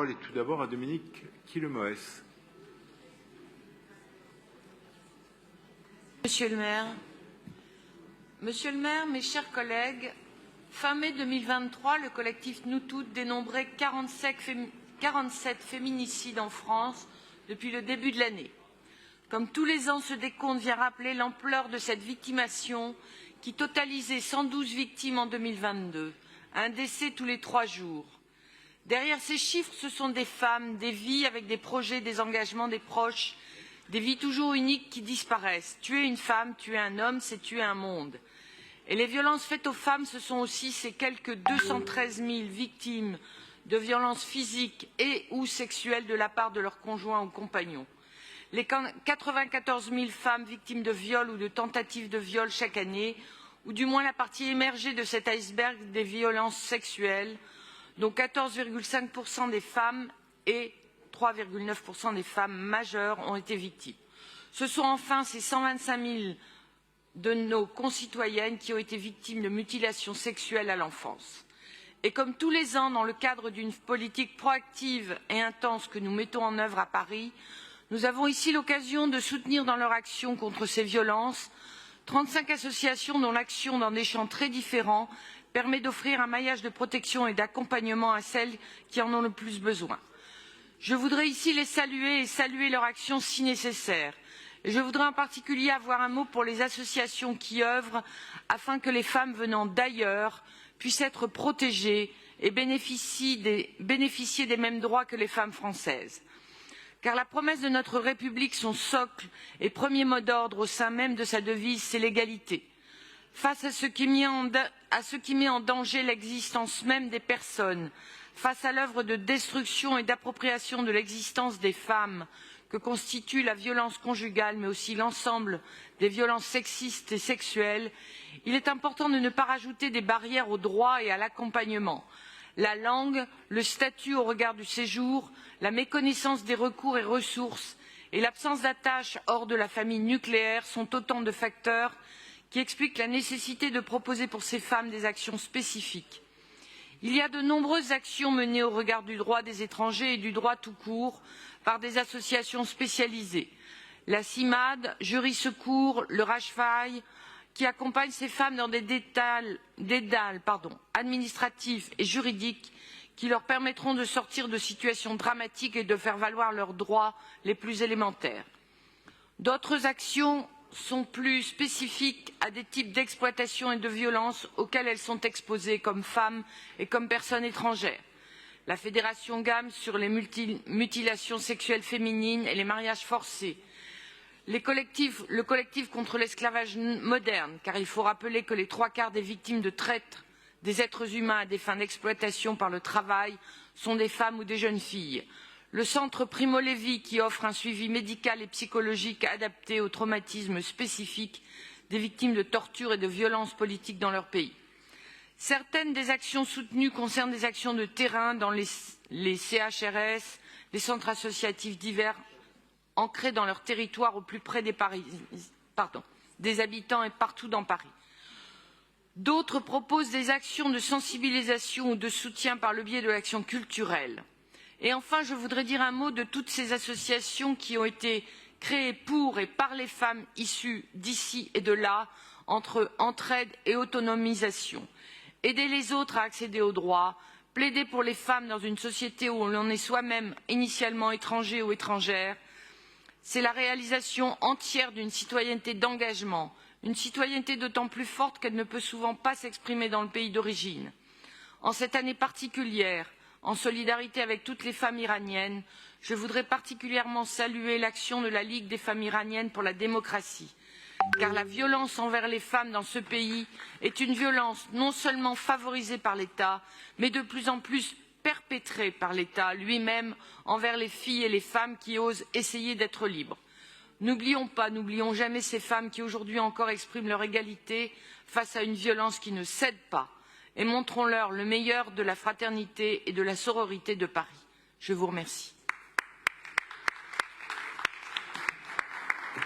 La parole est tout d'abord à Dominique Quillemoes. Monsieur le maire, mes chers collègues, fin mai 2023, le collectif Nous Toutes dénombrait 47 féminicides en France depuis le début de l'année. Comme tous les ans, ce décompte vient rappeler l'ampleur de cette victimation qui totalisait 112 victimes en 2022, un décès tous les 3 jours. Derrière ces chiffres, ce sont des femmes, des vies avec des projets, des engagements, des proches, des vies toujours uniques qui disparaissent. Tuer une femme, tuer un homme, c'est tuer un monde. Et les violences faites aux femmes, ce sont aussi ces quelques 213 000 victimes de violences physiques et ou sexuelles de la part de leurs conjoints ou compagnons. Les 94 000 femmes victimes de viol ou de tentatives de viol chaque année, ou du moins la partie émergée de cet iceberg des violences sexuelles, dont 14,5% des femmes et 3,9% des femmes majeures ont été victimes. Ce sont enfin ces 125 000 de nos concitoyennes qui ont été victimes de mutilations sexuelles à l'enfance. Et comme tous les ans, dans le cadre d'une politique proactive et intense que nous mettons en œuvre à Paris, nous avons ici l'occasion de soutenir dans leur action contre ces violences 35 associations dont l'action dans des champs très différents permet d'offrir un maillage de protection et d'accompagnement à celles qui en ont le plus besoin. Je voudrais ici les saluer et saluer leur action si nécessaire. Et je voudrais en particulier avoir un mot pour les associations qui œuvrent afin que les femmes venant d'ailleurs puissent être protégées et bénéficier des mêmes droits que les femmes françaises. Car la promesse de notre République, son socle et premier mot d'ordre au sein même de sa devise, c'est l'égalité. Face à ce qui met en danger l'existence même des personnes, face à l'œuvre de destruction et d'appropriation de l'existence des femmes que constitue la violence conjugale, mais aussi l'ensemble des violences sexistes et sexuelles, il est important de ne pas rajouter des barrières au droit et à l'accompagnement. La langue, le statut au regard du séjour, la méconnaissance des recours et ressources et l'absence d'attache hors de la famille nucléaire sont autant de facteurs qui expliquent la nécessité de proposer pour ces femmes des actions spécifiques. Il y a de nombreuses actions menées au regard du droit des étrangers et du droit tout court par des associations spécialisées. La CIMAD, Jury Secours, le RAJFAI, qui accompagnent ces femmes dans des dédales administratifs et juridiques qui leur permettront de sortir de situations dramatiques et de faire valoir leurs droits les plus élémentaires. D'autres actions sont plus spécifiques à des types d'exploitation et de violence auxquelles elles sont exposées comme femmes et comme personnes étrangères. La Fédération GAM sur les mutilations sexuelles féminines et les mariages forcés. Le collectif contre l'esclavage moderne, car il faut rappeler que les 3/4 des victimes de traite des êtres humains à des fins d'exploitation par le travail sont des femmes ou des jeunes filles. Le centre Primo Levi qui offre un suivi médical et psychologique adapté aux traumatismes spécifiques des victimes de torture et de violences politiques dans leur pays. Certaines des actions soutenues concernent des actions de terrain dans les CHRS, les centres associatifs divers ancrés dans leur territoire au plus près des habitants et partout dans Paris. D'autres proposent des actions de sensibilisation ou de soutien par le biais de l'action culturelle. Et enfin, je voudrais dire un mot de toutes ces associations qui ont été créées pour et par les femmes issues d'ici et de là, entre entraide et autonomisation. Aider les autres à accéder aux droits, plaider pour les femmes dans une société où l'on est soi-même initialement étranger ou étrangère, c'est la réalisation entière d'une citoyenneté d'engagement, une citoyenneté d'autant plus forte qu'elle ne peut souvent pas s'exprimer dans le pays d'origine. En cette année particulière, en solidarité avec toutes les femmes iraniennes, je voudrais particulièrement saluer l'action de la Ligue des femmes iraniennes pour la démocratie, car la violence envers les femmes dans ce pays est une violence non seulement favorisée par l'État, mais de plus en plus perpétrée par l'État lui-même envers les filles et les femmes qui osent essayer d'être libres. N'oublions jamais ces femmes qui aujourd'hui encore expriment leur égalité face à une violence qui ne cède pas, et montrons-leur le meilleur de la fraternité et de la sororité de Paris. Je vous remercie.